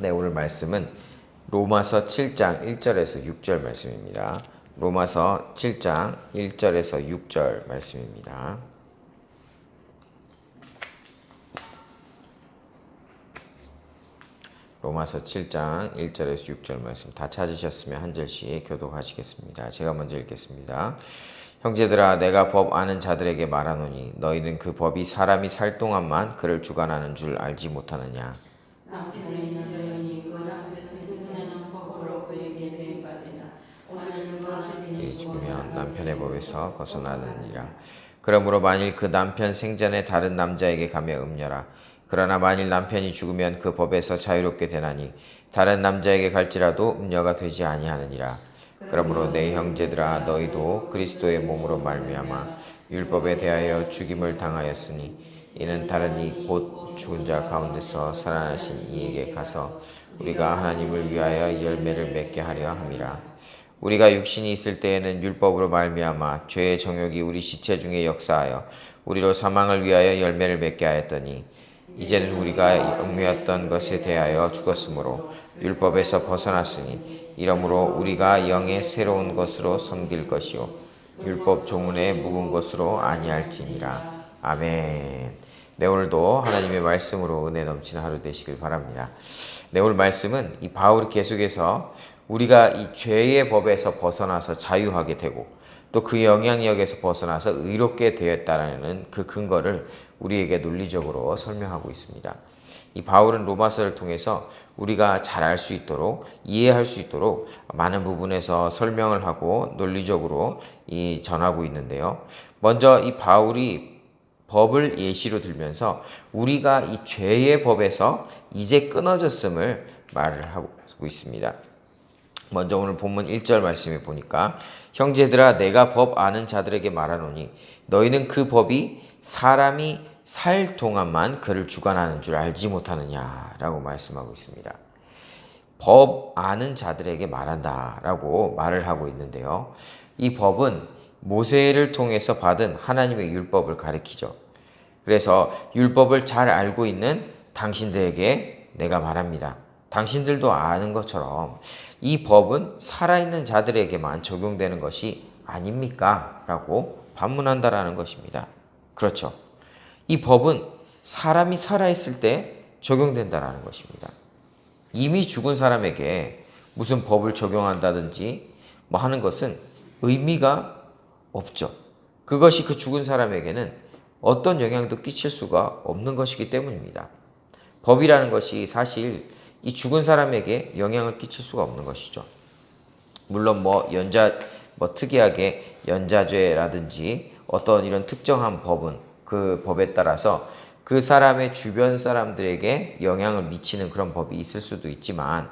네, 오늘 말씀은 로마서 7장 1절에서 6절 말씀입니다. 로마서 7장 1절에서 6절 말씀입니다. 로마서 7장 1절에서 6절 말씀 다 찾으셨으면 한 절씩 교독하시겠습니다. 제가 먼저 읽겠습니다. 형제들아, 내가 법 아는 자들에게 말하노니 너희는 그 법이 사람이 살 동안만 그를 주관하는 줄 알지 못하느냐. 남편에 있는 여인이 그 남편 생존하는 법으로 그에게 매입받으나 오늘은 그 남편이 죽으면 남편의 법에서 벗어나느니라. 그러므로 만일 그 남편 생전에 다른 남자에게 가며 음녀라. 그러나 만일 남편이 죽으면 그 법에서 자유롭게 되나니 다른 남자에게 갈지라도 음녀가 되지 아니하느니라. 그러므로 내 형제들아, 너희도 그리스도의 몸으로 말미암아 율법에 대하여 죽임을 당하였으니 이는 다른 이 곧 죽은 자 가운데서 살아나신 이에게 가서 우리가 하나님을 위하여 열매를 맺게 하려 함이라. 우리가 육신이 있을 때에는 율법으로 말미암아 죄의 정욕이 우리 시체 중에 역사하여 우리로 사망을 위하여 열매를 맺게 하였더니 이제는 우리가 얽매였던 것에 대하여 죽었으므로 율법에서 벗어났으니 이러므로 우리가 영의 새로운 것으로 섬길 것이요 율법 조문에 묵은 것으로 아니할지니라. 아멘. 네, 오늘도 하나님의 말씀으로 은혜 넘치는 하루 되시길 바랍니다. 네, 오늘 말씀은 이 바울이 계속해서 우리가 이 죄의 법에서 벗어나서 자유하게 되고 또 그 영향력에서 벗어나서 의롭게 되었다라는 그 근거를 우리에게 논리적으로 설명하고 있습니다. 이 바울은 로마서를 통해서 우리가 잘 알 수 있도록 이해할 수 있도록 많은 부분에서 설명을 하고 논리적으로 전하고 있는데요. 먼저 이 바울이 법을 예시로 들면서 우리가 이 죄의 법에서 이제 끊어졌음을 말을 하고 있습니다. 먼저 오늘 본문 1절 말씀에 보니까 형제들아, 내가 법 아는 자들에게 말하노니 너희는 그 법이 사람이 살 동안만 그를 주관하는 줄 알지 못하느냐라고 말씀하고 있습니다. 법 아는 자들에게 말한다라고 말을 하고 있는데요. 이 법은 모세를 통해서 받은 하나님의 율법을 가리키죠. 그래서 율법을 잘 알고 있는 당신들에게 내가 말합니다. 당신들도 아는 것처럼 이 법은 살아있는 자들에게만 적용되는 것이 아닙니까? 라고 반문한다라는 것입니다. 그렇죠. 이 법은 사람이 살아있을 때 적용된다라는 것입니다. 이미 죽은 사람에게 무슨 법을 적용한다든지 뭐 하는 것은 의미가 없죠. 그것이 그 죽은 사람에게는 어떤 영향도 끼칠 수가 없는 것이기 때문입니다. 법이라는 것이 사실 이 죽은 사람에게 영향을 끼칠 수가 없는 것이죠. 물론 특이하게 연좌죄라든지 어떤 이런 특정한 법은 그 법에 따라서 그 사람의 주변 사람들에게 영향을 미치는 그런 법이 있을 수도 있지만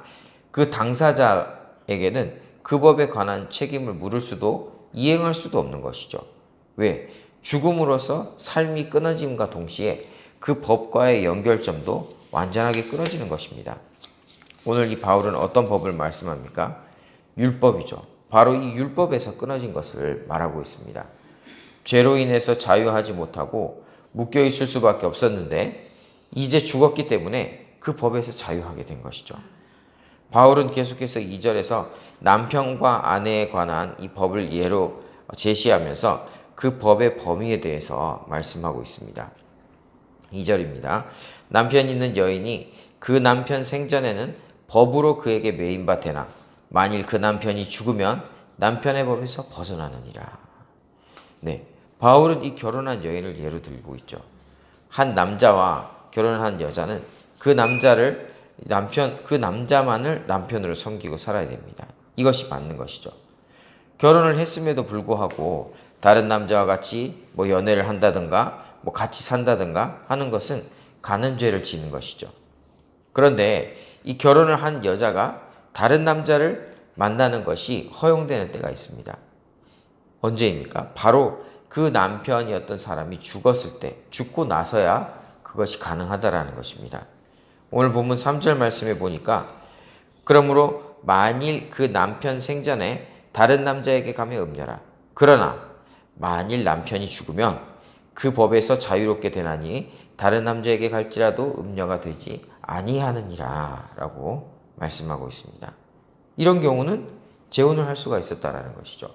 그 당사자에게는 그 법에 관한 책임을 물을 수도 이행할 수도 없는 것이죠. 왜? 죽음으로써 삶이 끊어짐과 동시에 그 법과의 연결점도 완전하게 끊어지는 것입니다. 오늘 이 바울은 어떤 법을 말씀합니까? 율법이죠. 바로 이 율법에서 끊어진 것을 말하고 있습니다. 죄로 인해서 자유하지 못하고 묶여 있을 수밖에 없었는데 이제 죽었기 때문에 그 법에서 자유하게 된 것이죠. 바울은 계속해서 2절에서 남편과 아내에 관한 이 법을 예로 제시하면서 그 법의 범위에 대해서 말씀하고 있습니다. 2절입니다. 남편 있는 여인이 그 남편 생전에는 법으로 그에게 매인바 되나 만일 그 남편이 죽으면 남편의 법에서 벗어나느니라. 네, 바울은 이 결혼한 여인을 예로 들고 있죠. 한 남자와 결혼한 여자는 그 남자만을 남편으로 섬기고 살아야 됩니다. 이것이 맞는 것이죠. 결혼을 했음에도 불구하고 다른 남자와 같이 연애를 한다든가 같이 산다든가 하는 것은 간음죄를 지는 것이죠. 그런데 이 결혼을 한 여자가 다른 남자를 만나는 것이 허용되는 때가 있습니다. 언제입니까? 바로 그 남편이었던 사람이 죽었을 때, 죽고 나서야 그것이 가능하다라는 것입니다. 오늘 본문 3절 말씀에 보니까 그러므로 만일 그 남편 생전에 다른 남자에게 가며 음녀라. 그러나 만일 남편이 죽으면 그 법에서 자유롭게 되나니 다른 남자에게 갈지라도 음녀가 되지 아니하느니라 라고 말씀하고 있습니다. 이런 경우는 재혼을 할 수가 있었다라는 것이죠.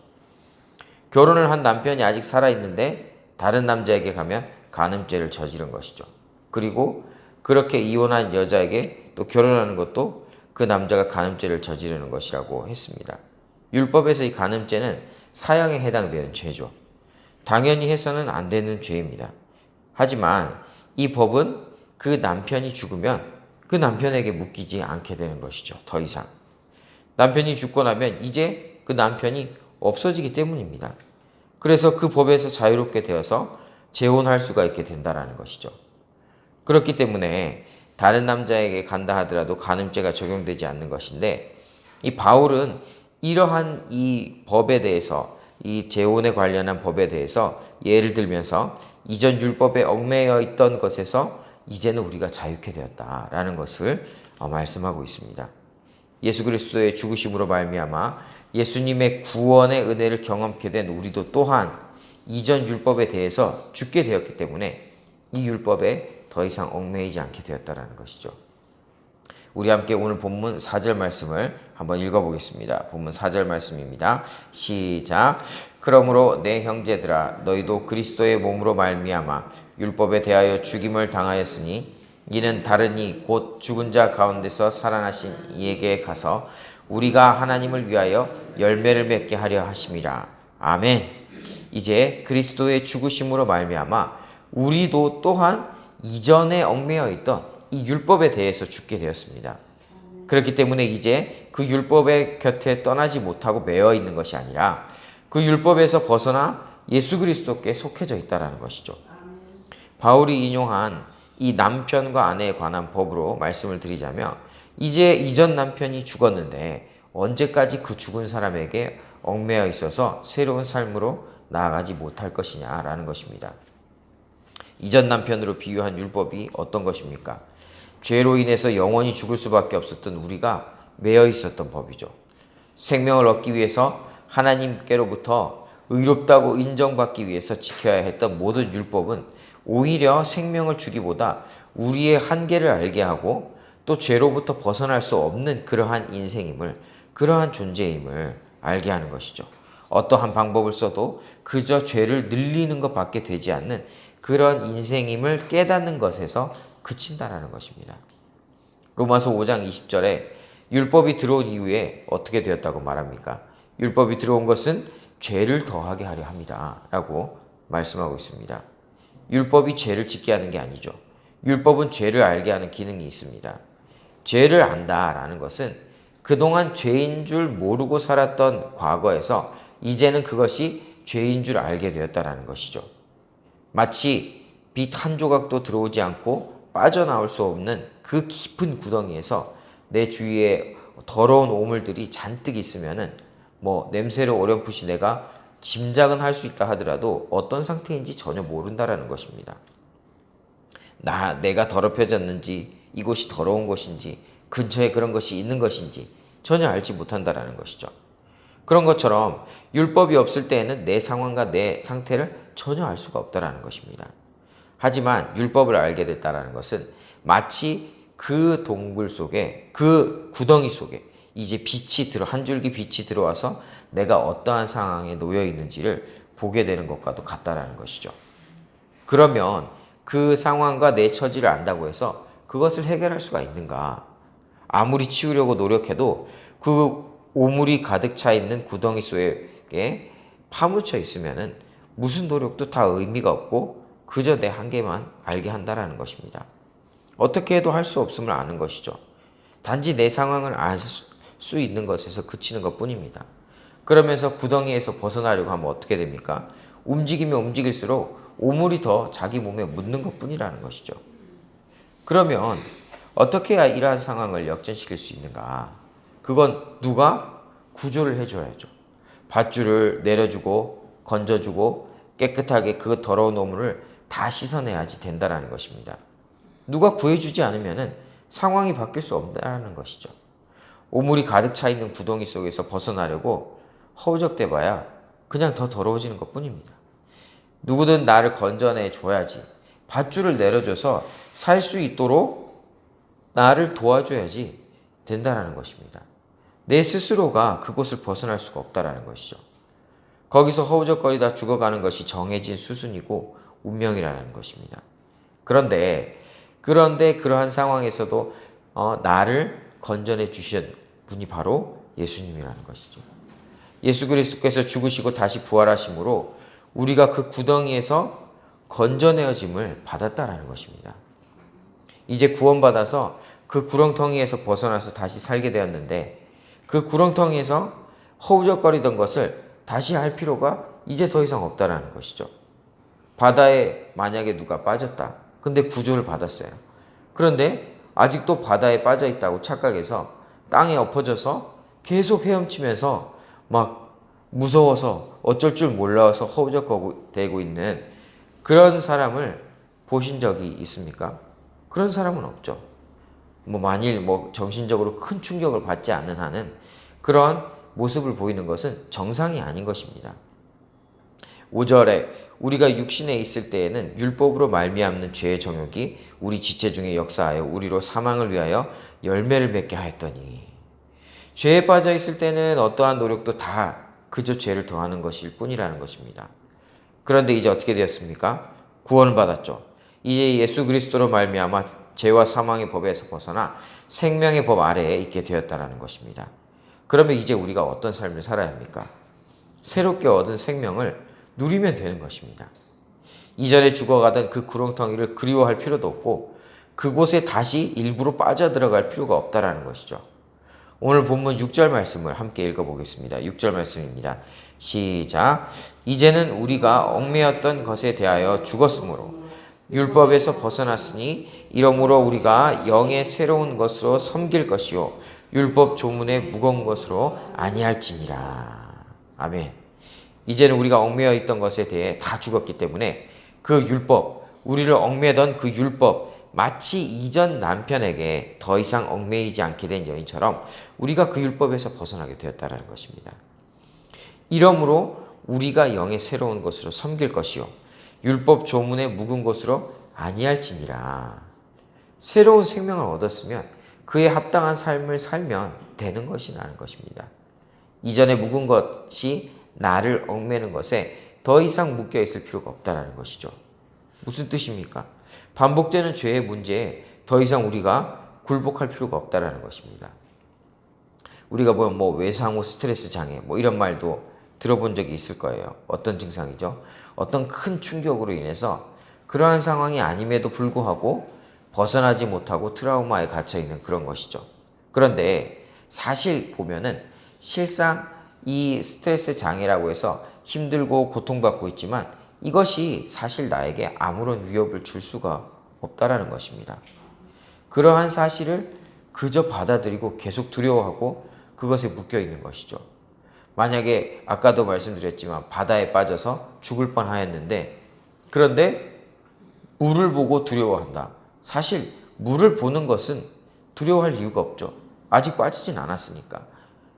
결혼을 한 남편이 아직 살아있는데 다른 남자에게 가면 간음죄를 저지른 것이죠. 그리고 그렇게 이혼한 여자에게 또 결혼하는 것도 그 남자가 간음죄를 저지르는 것이라고 했습니다. 율법에서 이 간음죄는 사형에 해당되는 죄죠. 당연히 해서는 안 되는 죄입니다. 하지만 이 법은 그 남편이 죽으면 그 남편에게 묶이지 않게 되는 것이죠. 더 이상. 남편이 죽고 나면 이제 그 남편이 없어지기 때문입니다. 그래서 그 법에서 자유롭게 되어서 재혼할 수가 있게 된다는 것이죠. 그렇기 때문에 다른 남자에게 간다 하더라도 간음죄가 적용되지 않는 것인데, 이 바울은 이러한 이 법에 대해서, 이 재혼에 관련한 법에 대해서 예를 들면서 이전 율법에 얽매여 있던 것에서 이제는 우리가 자유케 되었다라는 것을 말씀하고 있습니다. 예수 그리스도의 죽으심으로 말미암아 예수님의 구원의 은혜를 경험케 된 우리도 또한 이전 율법에 대해서 죽게 되었기 때문에 이 율법에 더 이상 얽매이지 않게 되었다는 것이죠. 우리 함께 오늘 본문 4절 말씀을 한번 읽어보겠습니다. 본문 4절 말씀입니다. 시작. 그러므로 내 형제들아 너희도 그리스도의 몸으로 말미암아 율법에 대하여 죽임을 당하였으니 이는 다르니 곧 죽은 자 가운데서 살아나신 이에게 가서 우리가 하나님을 위하여 열매를 맺게 하려 하심이라. 아멘. 이제 그리스도의 죽으심으로 말미암아 우리도 또한 이전에 얽매여 있던 이 율법에 대해서 죽게 되었습니다. 그렇기 때문에 이제 그 율법의 곁에 떠나지 못하고 매여 있는 것이 아니라 그 율법에서 벗어나 예수 그리스도께 속해져 있다는 것이죠. 바울이 인용한 이 남편과 아내에 관한 법으로 말씀을 드리자면, 이제 이전 남편이 죽었는데 언제까지 그 죽은 사람에게 얽매여 있어서 새로운 삶으로 나아가지 못할 것이냐라는 것입니다. 이전 남편으로 비유한 율법이 어떤 것입니까? 죄로 인해서 영원히 죽을 수밖에 없었던 우리가 매여 있었던 법이죠. 생명을 얻기 위해서 하나님께로부터 의롭다고 인정받기 위해서 지켜야 했던 모든 율법은 오히려 생명을 주기보다 우리의 한계를 알게 하고 또 죄로부터 벗어날 수 없는 그러한 인생임을, 그러한 존재임을 알게 하는 것이죠. 어떠한 방법을 써도 그저 죄를 늘리는 것밖에 되지 않는 그런 인생임을 깨닫는 것에서 그친다라는 것입니다. 로마서 5장 20절에 율법이 들어온 이후에 어떻게 되었다고 말합니까? 율법이 들어온 것은 죄를 더하게 하려 합니다 라고 말씀하고 있습니다. 율법이 죄를 짓게 하는 게 아니죠. 율법은 죄를 알게 하는 기능이 있습니다. 죄를 안다라는 것은 그동안 죄인 줄 모르고 살았던 과거에서 이제는 그것이 죄인 줄 알게 되었다라는 것이죠. 마치 빛 한 조각도 들어오지 않고 빠져나올 수 없는 그 깊은 구덩이에서 내 주위에 더러운 오물들이 잔뜩 있으면은 냄새를 어렴풋이 내가 짐작은 할 수 있다 하더라도 어떤 상태인지 전혀 모른다라는 것입니다. 내가 더럽혀졌는지, 이곳이 더러운 곳인지, 근처에 그런 것이 있는 것인지 전혀 알지 못한다라는 것이죠. 그런 것처럼 율법이 없을 때에는 내 상황과 내 상태를 전혀 알 수가 없다라는 것입니다. 하지만 율법을 알게 됐다라는 것은 마치 그 동굴 속에, 그 구덩이 속에 이제 한 줄기 빛이 들어와서 내가 어떠한 상황에 놓여 있는지를 보게 되는 것과도 같다라는 것이죠. 그러면 그 상황과 내 처지를 안다고 해서 그것을 해결할 수가 있는가? 아무리 치우려고 노력해도 그 오물이 가득 차 있는 구덩이 속에 파묻혀 있으면은 무슨 노력도 다 의미가 없고 그저 내 한계만 알게 한다라는 것입니다. 어떻게 해도 할 수 없음을 아는 것이죠. 단지 내 상황을 알 수 있는 것에서 그치는 것뿐입니다. 그러면서 구덩이에서 벗어나려고 하면 어떻게 됩니까? 움직이면 움직일수록 오물이 더 자기 몸에 묻는 것뿐이라는 것이죠. 그러면 어떻게 해야 이러한 상황을 역전시킬 수 있는가? 그건 누가 구조를 해줘야죠. 밧줄을 내려주고 건져주고 깨끗하게 그 더러운 오물을 다 씻어내야지 된다는 것입니다. 누가 구해주지 않으면 상황이 바뀔 수 없다는 것이죠. 오물이 가득 차 있는 구덩이 속에서 벗어나려고 허우적대봐야 그냥 더 더러워지는 것뿐입니다. 누구든 나를 건져내 줘야지, 밧줄을 내려줘서 살 수 있도록 나를 도와줘야지 된다라는 것입니다. 내 스스로가 그곳을 벗어날 수가 없다라는 것이죠. 거기서 허우적거리다 죽어가는 것이 정해진 수순이고 운명이라는 것입니다. 그런데 그러한 상황에서도 나를 건져내 주신 분이 바로 예수님이라는 것이죠. 예수 그리스도께서 죽으시고 다시 부활하심으로 우리가 그 구덩이에서 건져내어짐을 받았다라는 것입니다. 이제 구원받아서 그 구렁텅이에서 벗어나서 다시 살게 되었는데 그 구렁텅이에서 허우적거리던 것을 다시 할 필요가 이제 더 이상 없다라는 것이죠. 바다에 만약에 누가 빠졌다. 근데 구조를 받았어요. 그런데 아직도 바다에 빠져 있다고 착각해서 땅에 엎어져서 계속 헤엄치면서 막 무서워서 어쩔 줄 몰라서 허우적거리고 있는 그런 사람을 보신 적이 있습니까? 그런 사람은 없죠. 만일 정신적으로 큰 충격을 받지 않는 한은 그런 모습을 보이는 것은 정상이 아닌 것입니다. 5절에 우리가 육신에 있을 때에는 율법으로 말미암는 죄의 정욕이 우리 지체 중에 역사하여 우리로 사망을 위하여 열매를 맺게 하였더니, 죄에 빠져 있을 때는 어떠한 노력도 다 그저 죄를 더하는 것일 뿐이라는 것입니다. 그런데 이제 어떻게 되었습니까? 구원을 받았죠. 이제 예수 그리스도로 말미암아 죄와 사망의 법에서 벗어나 생명의 법 아래에 있게 되었다라는 것입니다. 그러면 이제 우리가 어떤 삶을 살아야 합니까? 새롭게 얻은 생명을 누리면 되는 것입니다. 이전에 죽어가던 그 구렁텅이를 그리워할 필요도 없고 그곳에 다시 일부러 빠져들어갈 필요가 없다라는 것이죠. 오늘 본문 6절 말씀을 함께 읽어보겠습니다. 6절 말씀입니다. 시작. 이제는 우리가 얽매였던 것에 대하여 죽었으므로 율법에서 벗어났으니 이러므로 우리가 영의 새로운 것으로 섬길 것이요 율법 조문의 무거운 것으로 아니할지니라. 아멘. 이제는 우리가 얽매여 있던 것에 대해 다 죽었기 때문에 그 율법, 우리를 얽매던 그 율법, 마치 이전 남편에게 더 이상 얽매이지 않게 된 여인처럼 우리가 그 율법에서 벗어나게 되었다는 것입니다. 이러므로 우리가 영의 새로운 것으로 섬길 것이요 율법 조문의 묵은 것으로 아니할지니라. 새로운 생명을 얻었으면 그에 합당한 삶을 살면 되는 것이라는 것입니다. 이전에 묵은 것이 나를 얽매는 것에 더 이상 묶여 있을 필요가 없다는 것이죠. 무슨 뜻입니까? 반복되는 죄의 문제에 더 이상 우리가 굴복할 필요가 없다는 것입니다. 우리가 외상후 스트레스 장애 이런 말도 들어본 적이 있을 거예요. 어떤 증상이죠? 어떤 큰 충격으로 인해서 그러한 상황이 아님에도 불구하고 벗어나지 못하고 트라우마에 갇혀 있는 그런 것이죠. 그런데 사실 보면은 실상 이 스트레스 장애라고 해서 힘들고 고통받고 있지만 이것이 사실 나에게 아무런 위협을 줄 수가 없다라는 것입니다. 그러한 사실을 그저 받아들이고 계속 두려워하고 그것에 묶여 있는 것이죠. 만약에 아까도 말씀드렸지만 바다에 빠져서 죽을 뻔하였는데 그런데 물을 보고 두려워한다. 사실 물을 보는 것은 두려워할 이유가 없죠. 아직 빠지진 않았으니까.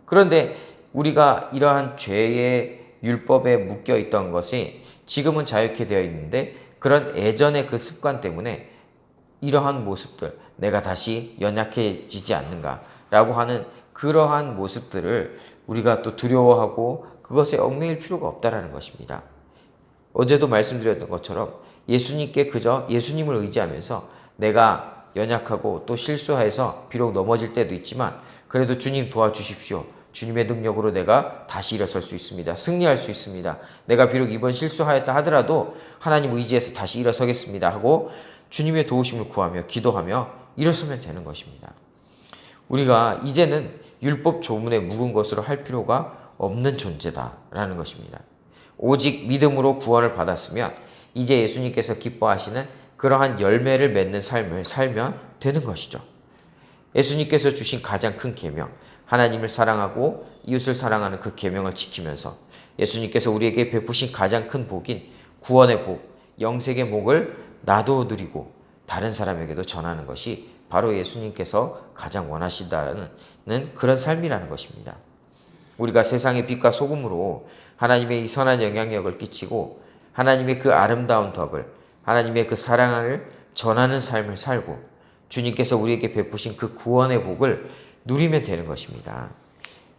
그런데 우리가 이러한 죄의 율법에 묶여 있던 것이 지금은 자유케 되어 있는데 그런 예전의 그 습관 때문에 이러한 모습들, 내가 다시 연약해지지 않는가라고 하는 그러한 모습들을 우리가 또 두려워하고 그것에 얽매일 필요가 없다라는 것입니다. 어제도 말씀드렸던 것처럼 예수님께 그저 예수님을 의지하면서 내가 연약하고 또 실수해서 비록 넘어질 때도 있지만 그래도 주님 도와주십시오. 주님의 능력으로 내가 다시 일어설 수 있습니다. 승리할 수 있습니다. 내가 비록 이번 실수하였다 하더라도 하나님 의지해서 다시 일어서겠습니다 하고 주님의 도우심을 구하며 기도하며 일어서면 되는 것입니다. 우리가 이제는 율법 조문에 묵은 것으로 할 필요가 없는 존재다라는 것입니다. 오직 믿음으로 구원을 받았으면 이제 예수님께서 기뻐하시는 그러한 열매를 맺는 삶을 살면 되는 것이죠. 예수님께서 주신 가장 큰 계명, 하나님을 사랑하고 이웃을 사랑하는 그 계명을 지키면서 예수님께서 우리에게 베푸신 가장 큰 복인 구원의 복, 영생의 복을 나도 누리고 다른 사람에게도 전하는 것이 바로 예수님께서 가장 원하신다는 그런 삶이라는 것입니다. 우리가 세상의 빛과 소금으로 하나님의 이 선한 영향력을 끼치고 하나님의 그 아름다운 덕을, 하나님의 그 사랑을 전하는 삶을 살고 주님께서 우리에게 베푸신 그 구원의 복을 누리면 되는 것입니다.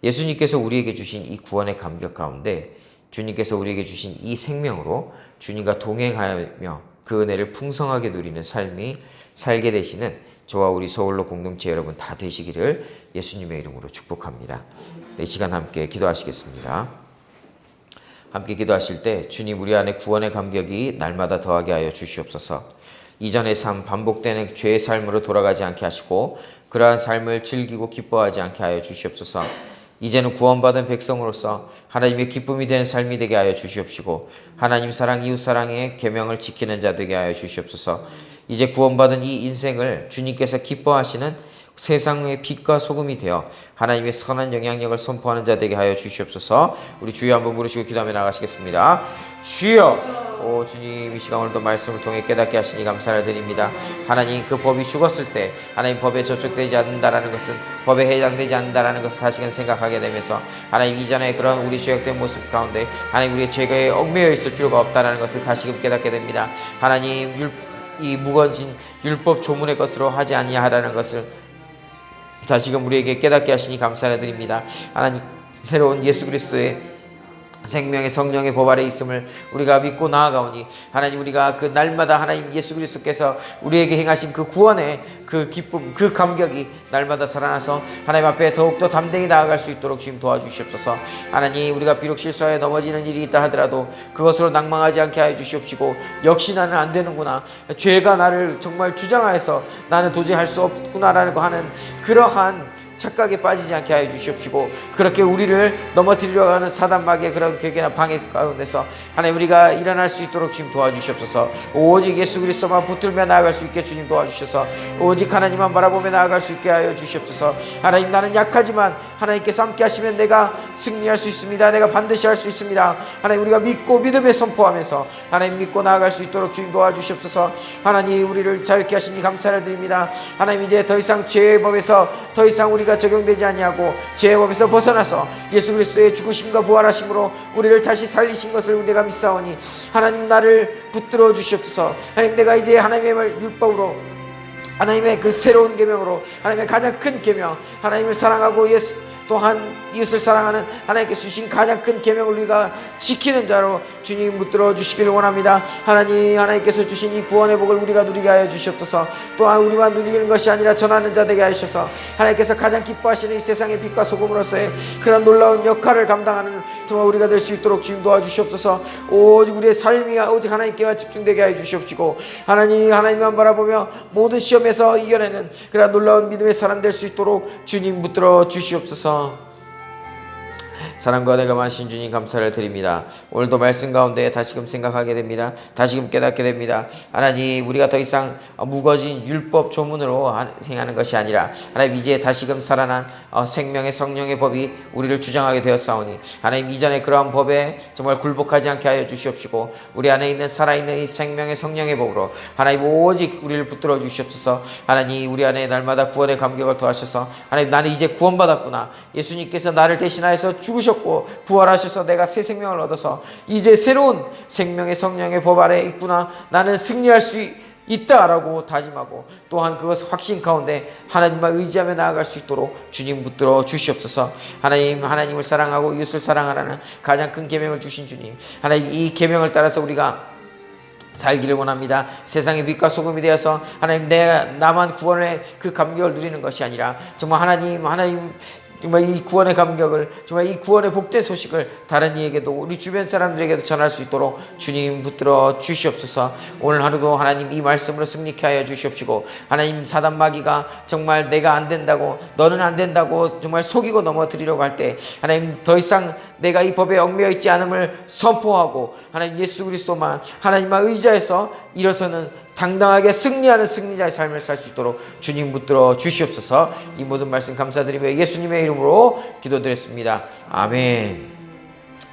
예수님께서 우리에게 주신 이 구원의 감격 가운데 주님께서 우리에게 주신 이 생명으로 주님과 동행하며 그 은혜를 풍성하게 누리는 삶이 살게 되시는 저와 우리 서울로 공동체 여러분 다 되시기를 예수님의 이름으로 축복합니다. 이 시간 함께 기도하시겠습니다. 함께 기도하실 때 주님 우리 안에 구원의 감격이 날마다 더하게 하여 주시옵소서. 이전의 삶 반복되는 죄의 삶으로 돌아가지 않게 하시고 그러한 삶을 즐기고 기뻐하지 않게 하여 주시옵소서. 이제는 구원받은 백성으로서 하나님의 기쁨이 되는 삶이 되게 하여 주시옵시고 하나님 사랑 이웃사랑의 계명을 지키는 자 되게 하여 주시옵소서. 이제 구원받은 이 인생을 주님께서 기뻐하시는 세상의 빛과 소금이 되어 하나님의 선한 영향력을 선포하는 자 되게 하여 주시옵소서. 우리 주여 한번 부르시고 기도하며 나가시겠습니다. 주여, 오 주님, 이 시간 오늘도 말씀을 통해 깨닫게 하시니 감사를 드립니다. 하나님, 그 법이 죽었을 때 하나님 법에 저촉되지 않는다라는 것은, 법에 해당되지 않는다라는 것을 다시금 생각하게 되면서 하나님 이전에 그런 우리 죄악된 모습 가운데 하나님 우리의 죄에 얽매여 있을 필요가 없다라는 것을 다시금 깨닫게 됩니다. 하나님, 이 무거워진 율법 조문의 것으로 하지 아니하라는 것을 다시금 우리에게 깨닫게 하시니 감사를 드립니다. 하나님, 새로운 예수 그리스도의 생명의 성령의 법 아래 있음을 우리가 믿고 나아가오니 하나님, 우리가 그 날마다 하나님 예수 그리스도께서 우리에게 행하신 그 구원의 그 기쁨, 그 감격이 날마다 살아나서 하나님 앞에 더욱더 담대히 나아갈 수 있도록 주님 도와주시옵소서. 하나님, 우리가 비록 실수하여 넘어지는 일이 있다 하더라도 그것으로 낭망하지 않게 하여 주시옵시고, 역시 나는 안 되는구나, 죄가 나를 정말 주장하여서 나는 도저히 할 수 없구나라는 거 하는 그러한 착각에 빠지지 않게 하여 주시옵시고, 그렇게 우리를 넘어뜨리려고 하는 사단마귀의 그런 괴계나 방해 가운데서 하나님 우리가 일어날 수 있도록 주님 도와주시옵소서. 오직 예수 그리스도만 붙들며 나아갈 수 있게 주님 도와주셔서 오직 하나님만 바라보며 나아갈 수 있게 하여 주시옵소서. 하나님, 나는 약하지만 하나님께서 함께 하시면 내가 승리할 수 있습니다. 내가 반드시 할 수 있습니다. 하나님, 우리가 믿고 믿음에 선포하면서 하나님 믿고 나아갈 수 있도록 주님 도와주시옵소서. 하나님, 우리를 자유케 하시니 감사를 드립니다. 하나님, 이제 더 이상 죄의 법에서 더 이상 우리가 적용되지 아니하고 죄의 법에서 벗어나서 예수 그리스도의 죽으심과 부활하심으로 우리를 다시 살리신 것을 우리가 믿사오니 하나님, 나를 붙들어 주시옵소서. 하나님, 내가 이제 하나님의 율법으로, 하나님의 그 새로운 계명으로, 하나님의 가장 큰 계명, 하나님을 사랑하고 예수 또한 이웃을 사랑하는 하나님께서 주신 가장 큰 계명을 우리가 지키는 자로 주님 붙들어 주시기를 원합니다. 하나님, 하나님께서 주신 이 구원의 복을 우리가 누리게 하여 주시옵소서. 또한 우리만 누리는 것이 아니라 전하는 자 되게 하셔서 하나님께서 가장 기뻐하시는 이 세상의 빛과 소금으로서의 그런 놀라운 역할을 감당하는 정말 우리가 될 수 있도록 주님 도와주시옵소서. 오직 우리의 삶이 오직 하나님께만 집중되게 하여 주시옵시고, 하나님, 하나님만 바라보며 모든 시험에서 이겨내는 그런 놀라운 믿음의 사람 될 수 있도록 주님 붙들어 주시옵소서. 사랑과 은혜가 많으신 주님 감사를 드립니다. 오늘도 말씀 가운데 다시금 생각하게 됩니다. 다시금 깨닫게 됩니다. 하나님, 우리가 더 이상 무거진 율법 조문으로 행하는 것이 아니라 하나님, 이제 다시금 살아난 생명의 성령의 법이 우리를 주장하게 되었사오니 하나님, 이전에 그러한 법에 정말 굴복하지 않게 하여 주시옵시고, 우리 안에 있는 살아있는 이 생명의 성령의 법으로 하나님 오직 우리를 붙들어 주시옵소서. 하나님, 우리 안에 날마다 구원의 감격을 더하셔서 하나님, 나는 이제 구원받았구나, 예수님께서 나를 대신하여서 죽으셨고 부활하셔서 내가 새 생명을 얻어서 이제 새로운 생명의 성령의 법 아래에 있구나, 나는 승리할 수 있다라고 다짐하고 또한 그것을 확신 가운데 하나님만 의지하며 나아갈 수 있도록 주님 붙들어 주시옵소서. 하나님, 하나님을 사랑하고 이웃을 사랑하라는 가장 큰 계명을 주신 주님, 하나님, 이 계명을 따라서 우리가 살기를 원합니다. 세상의 빛과 소금이 되어서 하나님, 나만 구원의 그 감격을 누리는 것이 아니라 정말 하나님 정말 이 구원의 감격을, 정말 이 구원의 복된 소식을 다른 이에게도, 우리 주변 사람들에게도 전할 수 있도록 주님 붙들어 주시옵소서. 오늘 하루도 하나님 이 말씀으로 승리케 하여 주시옵시고, 하나님, 사단 마귀가 정말 내가 안 된다고, 너는 안 된다고 정말 속이고 넘어뜨리려고 할 때 하나님, 더 이상 내가 이 법에 얽매여 있지 않음을 선포하고 하나님 예수 그리스도만 하나님만 의지해서 일어서는 당당하게 승리하는 승리자의 삶을 살 수 있도록 주님 붙들어 주시옵소서. 이 모든 말씀 감사드리며 예수님의 이름으로 기도드렸습니다. 아멘.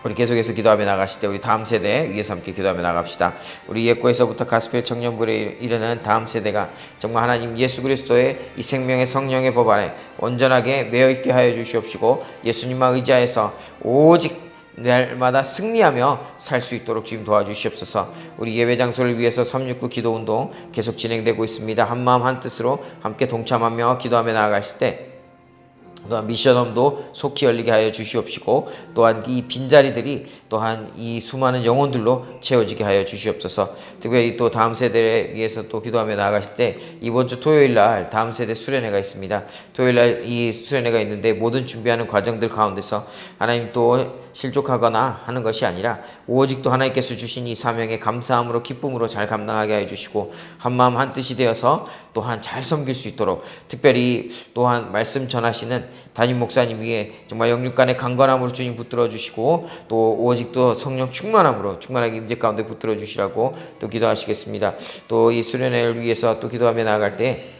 우리 계속해서 기도하며 나가실 때 우리 다음 세대 위해서 함께 기도하며 나갑시다. 우리 예고에서부터 가스펠 청년부에 이르는 다음 세대가 정말 하나님 예수 그리스도의 이 생명의 성령의 법 안에 온전하게 매여 있게 하여 주시옵시고, 예수님만 의지하여서 오직 날마다 승리하며 살 수 있도록 주님 도와주시옵소서. 우리 예배 장소를 위해서 369 기도운동 계속 진행되고 있습니다. 한마음 한뜻으로 함께 동참하며 기도하며 나아가실 때 또한 미션홈도 속히 열리게 하여 주시옵시고, 또한 이 빈자리들이 또한 이 수많은 영혼들로 채워지게 하여 주시옵소서. 특별히 또 다음 세대를 위해서 또 기도하며 나아가실 때 이번 주 토요일날 다음 세대 수련회가 있습니다. 토요일날 이 수련회가 있는데 모든 준비하는 과정들 가운데서 하나님 또 실족하거나 하는 것이 아니라 오직 또 하나님께서 주신 이 사명에 감사함으로 기쁨으로 잘 감당하게 하여 주시고, 한마음 한뜻이 되어서 또한 잘 섬길 수 있도록, 특별히 또한 말씀 전하시는 담임 목사님 위에 정말 영육간의 강건함으로 주님 붙들어 주시고, 또 오직 또 성령 충만함으로 충만하게 임재 가운데 붙들어 주시라고 또 기도하시겠습니다. 또 이 수련회를 위해서 또 기도하며 나아갈 때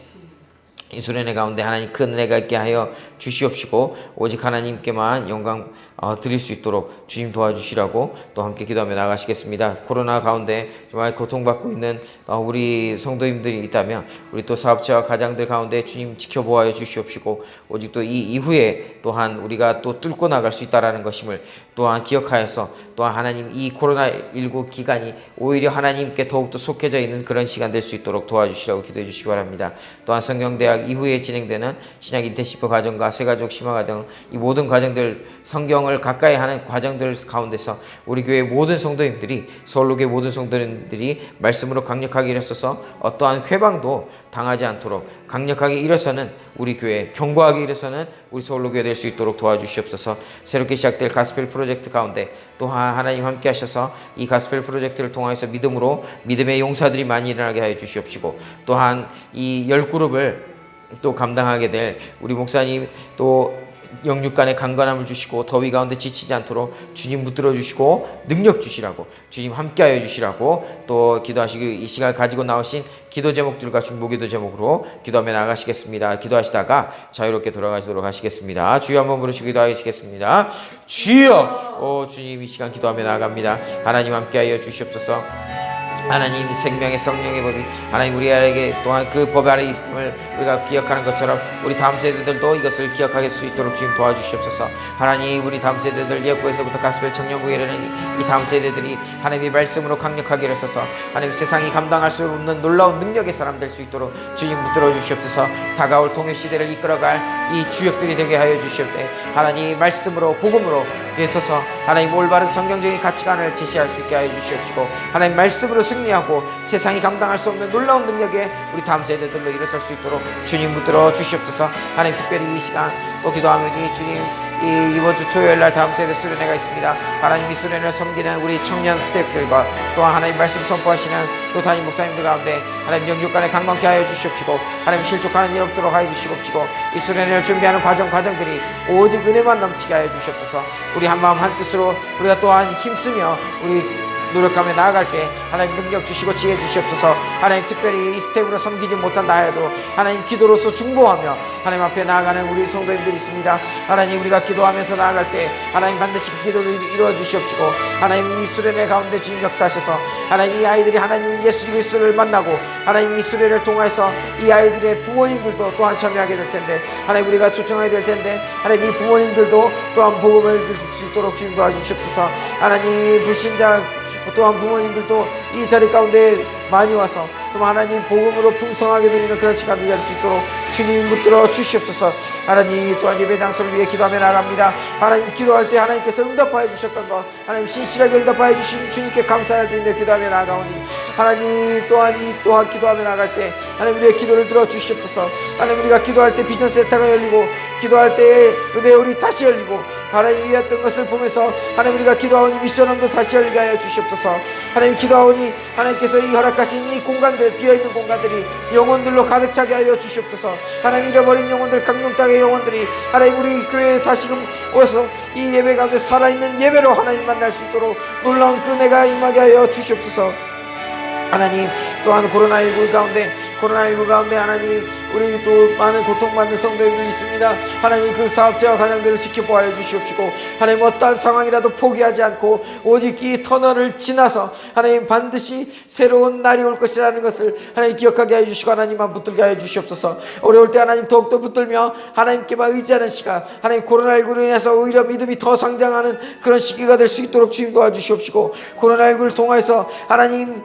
이 수련회 가운데 하나님 큰 은혜가 있게 하여 주시옵시고, 오직 하나님께만 영광 드릴 수 있도록 주님 도와주시라고 또 함께 기도하며 나가시겠습니다. 코로나 가운데 정말 고통받고 있는 우리 성도님들이 있다면 우리 또 사업체와 가장들 가운데 주님 지켜보아 주시옵시고, 오직 또 이 이후에 또한 우리가 또 뚫고 나갈 수 있다라는 것임을 또한 기억하여서, 또한 하나님 이 코로나19 기간이 오히려 하나님께 더욱더 속해져 있는 그런 시간 될 수 있도록 도와주시라고 기도해 주시기 바랍니다. 또한 성경대학 이후에 진행되는 신약 인텐시브 과정과 새가족 심화 과정, 이 모든 과정들, 성경을 가까이 하는 과정들 가운데서 우리 교회 모든 성도님들이, 서울로교회 모든 성도님들이 말씀으로 강력하게 일어서서 어떠한 회방도 당하지 않도록 강력하게 일어서는 우리 교회, 견고하게 일어서는 우리 서울로교회 될 수 있도록 도와주시옵소서. 새롭게 시작될 가스펠 프로젝트 가운데 또한 하나님 함께 하셔서 이 가스펠 프로젝트를 통하여서 믿음의 용사들이 많이 일어나게 하여 주시옵시고, 또한 이 10그룹을 또 감당하게 될 우리 목사님, 또 영육간의 강건함을 주시고 더위 가운데 지치지 않도록 주님 붙들어 주시고 능력 주시라고, 주님 함께하여 주시라고 또 기도하시고, 이 시간 가지고 나오신 기도 제목들과 중보기도 제목으로 기도하며 나가시겠습니다. 기도하시다가 자유롭게 돌아가시도록 하시겠습니다. 주여 한번 부르시고 기도하시겠습니다. 주여, 주님 이 시간 기도하며 나갑니다. 하나님 함께하여 주시옵소서. 하나님 생명의 성령의 법이 하나님 우리에게 또한 그 법 아래 있음을 우리가 기억하는 것처럼 우리 다음 세대들도 이것을 기억할 수 있도록 주님 도와주시옵소서. 하나님 우리 다음 세대들 예고에서부터 가스펠 청년부에 이르는 이 다음 세대들이 하나님의 말씀으로 강력하게 일어서서 하나님 세상이 감당할 수 없는 놀라운 능력의 사람 될 수 있도록 주님 붙들어 주시옵소서. 다가올 통일 시대를 이끌어갈 이 주역들이 되게 하여 주시옵되, 하나님 말씀으로 복음으로 되어서 하나님 올바른 성경적인 가치관을 제시할 수 있게 하여 주시옵시고, 하나님 말씀으로 승리하고 세상이 감당할 수 없는 놀라운 능력에 우리 다음 세대들로 일어설 수 있도록 주님 붙들어 주시옵소서. 하나님 특별히 이 시간 또 기도하며 주님 이번 주 토요일 날 다음 세대 수련회가 있습니다. 하나님 이 수련회를 섬기는 우리 청년 스태프들과 또한 하나님 말씀 선포하시는 또 담임 목사님들 가운데 하나님 영육간에 강건케 하여 주시옵시고, 하나님 실족하는 일 없도록 하여 주시옵시고, 이 수련회를 준비하는 과정들이 오직 은혜만 넘치게 하여 주시옵소서. 우리 한마음 한뜻으로 우리가 또한 힘쓰며 우리 노력하며 나아갈 때 하나님 능력 주시고 지혜 주시옵소서. 하나님 특별히 이 스텝으로 섬기지 못한다 하여도 하나님 기도로서 중보하며 하나님 앞에 나아가는 우리 성도님들이 있습니다. 하나님 우리가 기도하면서 나아갈 때 하나님 반드시 그 기도를 이루어 주시옵시고, 하나님 이 수련회 가운데 주님 역사하셔서 하나님 이 아이들이 하나님 예수 그리스도를 만나고 하나님 이 수련회를 통해서 이 아이들의 부모님들도 또한 참여하게 될 텐데, 하나님 우리가 초청하게 될 텐데 하나님 이 부모님들도 또한 복음을 들을 수 있도록 주님 도와주시옵소서. 하나님 불신자 또한 부모님들도 이 자리 가운데 많이 와서 또 하나님 복음으로 풍성하게 누리는 그런 시간들이 될 수 있도록 주님 붙들어 주시옵소서. 하나님 또한 예배 장소를 위해 기도하며 나갑니다. 하나님 기도할 때 하나님께서 응답하여 주셨던 것 하나님 신실하게 응답하여 주신 주님께 감사를 드리며 기도하며 나가오니, 하나님 또한 기도하며 나갈 때 하나님 우리의 기도를 들어 주시옵소서. 하나님 우리가 기도할 때 비전 센터가 열리고 기도할 때 은혜 우리 다시 열리고 하나님 위했던 것을 보면서 하나님 우리가 기도하오니 미션홈도 다시 열리게 하여 주시옵소서. 하나님 기도하오니 하나님께서 이 허락하신 이 공간들, 비어있는 공간들이 영혼들로 가득 차게 하여 주시옵소서. 하나님 잃어버린 영혼들, 강릉 땅의 영혼들이 하나님 우리 교회에 다시금 오셔서 이 예배 가운데 살아있는 예배로 하나님 만날 수 있도록 놀라운 그 은혜가 임하게 하여 주시옵소서. 하나님, 또한 코로나19 가운데 하나님, 우리 또 많은 고통받는 성도님들 있습니다. 하나님, 그 사업자와 가정들을 지켜보아 주시옵시고, 하나님 어떠한 상황이라도 포기하지 않고 오직 이 터널을 지나서 하나님 반드시 새로운 날이 올 것이라는 것을 하나님 기억하게 해 주시고, 하나님만 붙들게 해 주시옵소서. 어려울 때 하나님 더욱더 붙들며 하나님께만 의지하는 시간, 하나님 코로나19로 인해서 오히려 믿음이 더 성장하는 그런 시기가 될 수 있도록 주님 도와주시옵시고, 코로나19를 통해서 하나님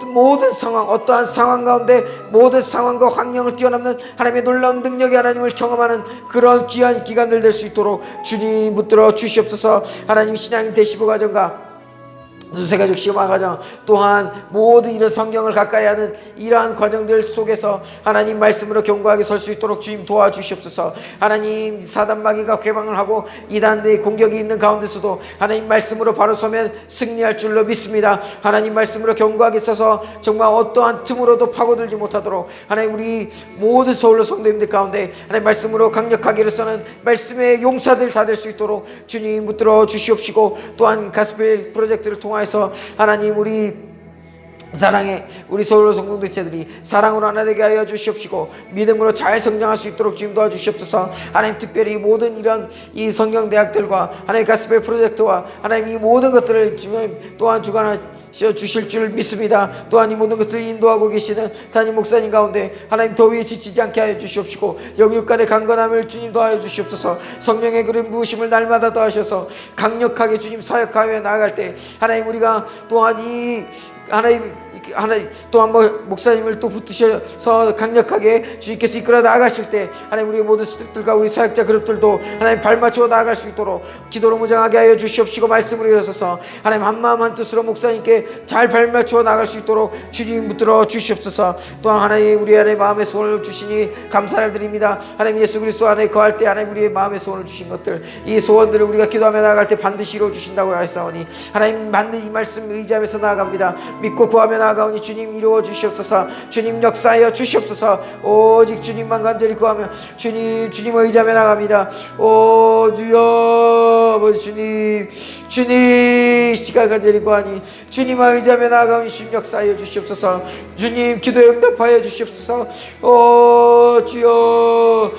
모든 상황, 어떠한 상황 가운데 모든 상황과 환경을 뛰어넘는 하나님의 놀라운 능력의 하나님을 경험하는 그런 귀한 기간들 될 수 있도록 주님 붙들어 주시옵소서. 하나님, 신앙인 대시부 가정과 누세가족 시험화 가정, 또한 모든 이런 성경을 가까이 하는 이러한 과정들 속에서 하나님 말씀으로 견고하게 설 수 있도록 주님 도와주시옵소서. 하나님, 사단 마귀가 개방을 하고 이단의 공격이 있는 가운데서도 하나님 말씀으로 바로 서면 승리할 줄로 믿습니다. 하나님 말씀으로 견고하게 서서 정말 어떠한 틈으로도 파고들지 못하도록 하나님, 우리 모든 서울로 성도님들 가운데 하나님 말씀으로 강력하게 일어서는 말씀의 용사들 다 될 수 있도록 주님 붙들어 주시옵시고, 또한 가스펠 프로젝트를 통하여서 하나님, 우리 사랑의 우리 서울로 성공도체들이 사랑으로 하나 되게 하여 주시옵시고, 믿음으로 잘 성장할 수 있도록 주님 도와주시옵소서. 하나님, 특별히 모든 이런 이 성경대학들과 하나님 가스펠 프로젝트와 하나님 이 모든 것들을 지금 또한 주관하시어 주실 줄 믿습니다. 또한 이 모든 것들을 인도하고 계시는 담임 목사님 가운데 하나님 더위에 지치지 않게 하여 주시옵시고, 영육간의 강건함을 주님 더하여 주시옵소서. 성령의 그런 부으심을 날마다 더하셔서 강력하게 주님 사역하여 나아갈 때 하나님, 우리가 또한 이 하나님 또 한번 목사님을 또 붙으셔서 강력하게 주님께서 이끌어 나아가실 때 하나님, 우리 모든 스태프들과 우리 사역자 그룹들도 하나님 발맞추어 나아갈 수 있도록 기도로 무장하게 하여 주시옵시고, 말씀으로 일어서서 하나님 한마음 한뜻으로 목사님께 잘 발맞추어 나아갈 수 있도록 주님 붙들어 주시옵소서. 또한 하나님, 우리 안에 마음의 소원을 주시니 감사를 드립니다. 하나님, 예수 그리스도 안에 거할 때 하나님 우리의 마음의 소원을 주신 것들, 이 소원들을 우리가 기도하며 나아갈 때 반드시 이루어 주신다고 하였사오니 하나님, 반드시 이 말씀 의지하면서 나아갑니다. 믿고 구하며 나아가오니 주님 이루어 주시옵소서. 주님 역사하여 주시옵소서. 오직 주님만 간절히 구하며 주님 의지하며 나갑니다. 오 주여, 아버지 주님 시간 간절히 구하니 주님만 의지하며 나아가오니 주님 역사하여 주시옵소서. 주님 기도에 응답하여 주시옵소서. 오 주여